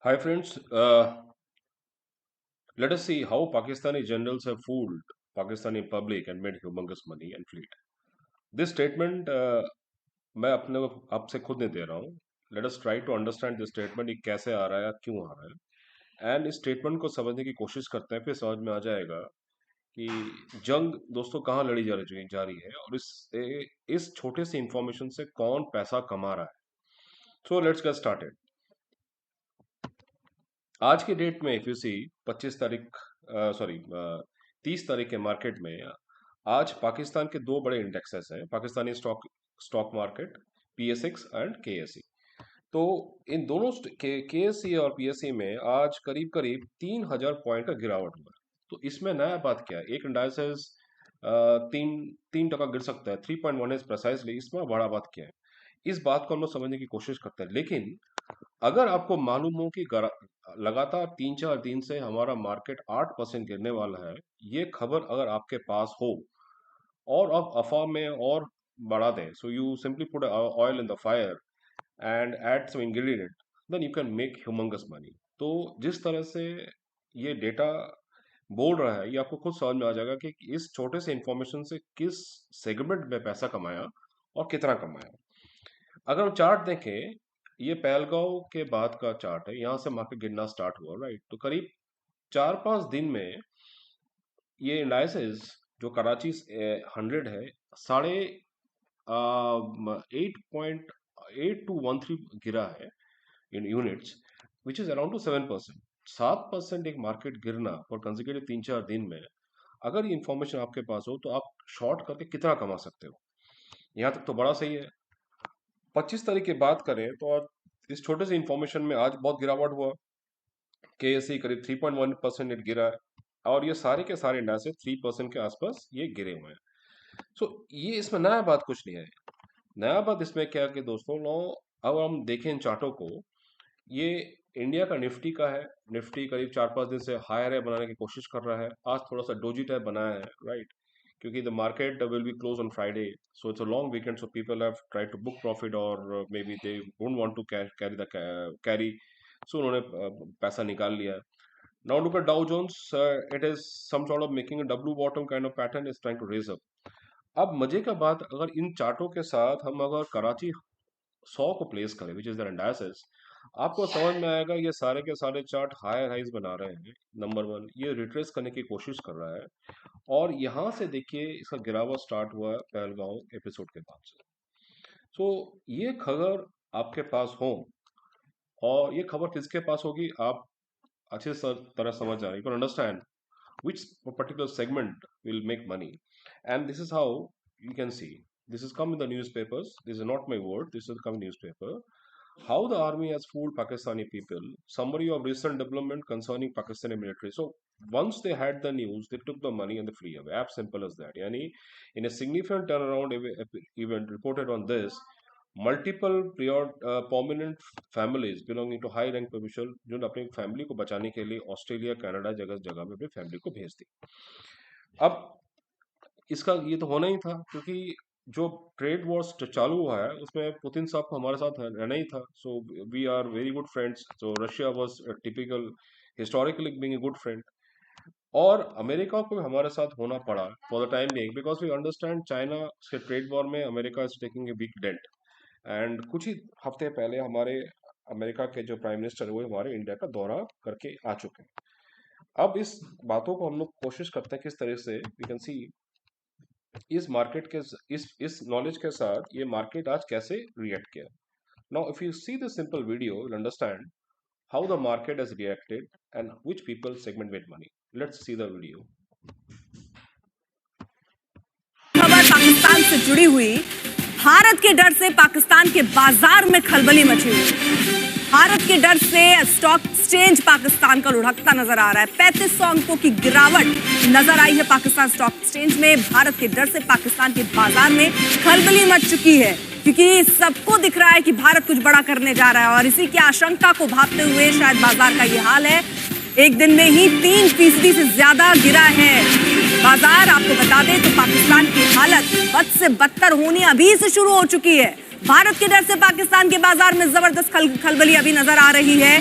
Hi friends, let us see how Pakistani generals have fooled Pakistani public and made humongous money and fleet. This statement मैं अपने आपसे खुद नहीं दे रहा हूँ. Let us try to understand this statement ये कैसे आ रहा है क्यों आ रहा है एंड इस स्टेटमेंट को समझने की कोशिश करते हैं फिर समझ में आ जाएगा कि जंग दोस्तों कहाँ लड़ी जा रही है और इस छोटे से इंफॉर्मेशन से कौन पैसा कमा रहा है. So let's get started. आज की डेट में इफ यू सी 25 तारीख सॉरी 30 तारीख के मार्केट में आज पाकिस्तान के दो बड़े इंडेक्सेस हैं Pakistani stock stock market PSX and KSE. तो इन दोनों केएसई और पीएसई में आज करीब करीब 3000 पॉइंट का गिरावट हुआ है. तो इसमें नया बात क्या है. एक इंडाइसेस तीन 3% गिर सकता है 3.1 इज प्रिसाइजली. इसमें बड़ा बात क्या है इस बात को हम लोग समझने की कोशिश करते हैं. लेकिन अगर आपको मालूम हो कि लगातार 3-4 दिन से हमारा मार्केट 8% गिरने वाला है, ये खबर अगर आपके पास हो और आप अफवाह में और बढ़ा दें, so you simply put oil in the fire and add some ingredient, then you can make humongous money. तो जिस तरह से ये डेटा बोल रहा है ये आपको खुद समझ में आ जाएगा कि इस छोटे से इंफॉर्मेशन से किस सेगमेंट में पैसा कमाया और कितना कमाया. अगर हम चार्ट देखें, ये पहलगांव के बाद का चार्ट है. यहाँ से मार्केट गिरना स्टार्ट हुआ राइट. तो करीब 4-5 दिन में ये इंडाइसेस जो कराची 100 है साढ़े 8.8213 गिरा है in units which is around to 7%. 7% एक मार्केट गिरना फॉर कंसेक्यूटिव 3-4 दिन में, अगर ये इंफॉर्मेशन आपके पास हो तो आप शॉर्ट करके कितना कमा सकते हो. यहाँ तक तो बड़ा सही है. 25 तारीख की बात करें तो आज इस छोटे से इंफॉर्मेशन में आज बहुत गिरावट हुआ. केएसई करीब 3.1% नेट गिरा है और ये सारे के सारे इंडेक्स 3% के आसपास ये गिरे हुए हैं. सो ये इसमें नया बात कुछ नहीं है. नया बात इसमें क्या है कि दोस्तों नो अब हम देखें इन चार्टों को, ये इंडिया का निफ्टी का है. निफ्टी करीब 4-5 दिन से हायर है बनाने की कोशिश कर रहा है. आज थोड़ा सा डोजी टाइप बनाया है राइट, क्योंकि the market will be close on Friday, so it's a long weekend, so people have tried to book profit और maybe they don't want to carry, so उन्होंने पैसा निकाल लिया. Now look at Dow Jones, it is some sort of making a W bottom kind of pattern, is trying to raise up. अब मजे का बात, अगर इन चार्टों के साथ हम अगर कराची 100 को प्लेस करें विच इज द इंडाइसेस, आपको समझ में आएगा ये सारे के सारे चार्ट हायर हाइज बना रहे हैं. नंबर वन, ये रिट्रेस करने की कोशिश कर रहा है और यहाँ से देखिए इसका गिरावट स्टार्ट हुआ पहलगांव एपिसोड के बाद से. सो ये खबर आपके पास हो और ये खबर किसके पास होगी आप अच्छे तरह समझ जा रहे. You can understand which particular segment will make money, and this is how you can see. This is come in the newspapers. This is not my word, this is come in newspaper. How the army has fooled Pakistani people, summary of recent development concerning Pakistani military. So once they had the news, they took the money and they flee away, as simple as that. Yani, in a significant turnaround event reported on this, multiple prominent families belonging to high rank official जो अपनी family को बचाने के लिए Australia Canada जगह जगह में अपनी फैमिली को भेज दी. अब इसका ये तो होना ही था क्योंकि जो ट्रेड वॉर्स चालू हुआ है उसमें पुतिन साहब को हमारे साथ रहना ही था. So we are very good friends. So Russia was typical historically being a good friend, और अमेरिका को भी हमारे साथ होना पड़ा for the time being because we understand China के ट्रेड वॉर में America is taking a big dent. And कुछ ही हफ्ते पहले हमारे अमेरिका के जो प्राइम मिनिस्टर वो हमारे इंडिया का दौरा करके आ चुके हैं. अब इस बातों को हम लोग कोशिश करते हैं किस तरह से वी कैन सी इस मार्केट के इस नॉलेज के साथ ये मार्केट आज कैसे रिएक्ट किया. Now if you see this simple video you will understand how the market has reacted and which people segment made money. Let's see the video. खबर पाकिस्तान से जुड़ी हुई. भारत के डर से पाकिस्तान के बाजार में खलबली मची हुई. भारत के डर से स्टॉक एक्सचेंज पाकिस्तान का लुढ़कता नजर आ रहा है. 3500 अंकों की गिरावट नजर आई है पाकिस्तान स्टॉक एक्सचेंज में. भारत के डर से पाकिस्तान के बाजार में खलबली मच चुकी है क्योंकि सबको दिख रहा है कि भारत कुछ बड़ा करने जा रहा है और इसी की आशंका को भांपते हुए शायद बाजार का ये हाल है. एक दिन में ही 3% से ज्यादा गिरा है बाजार. आपको बता दें तो पाकिस्तान की हालत बद से बदतर होनी अभी से शुरू हो चुकी है. भारत के डर से पाकिस्तान के बाजार में जबरदस्त खलबली अभी नजर आ रही है.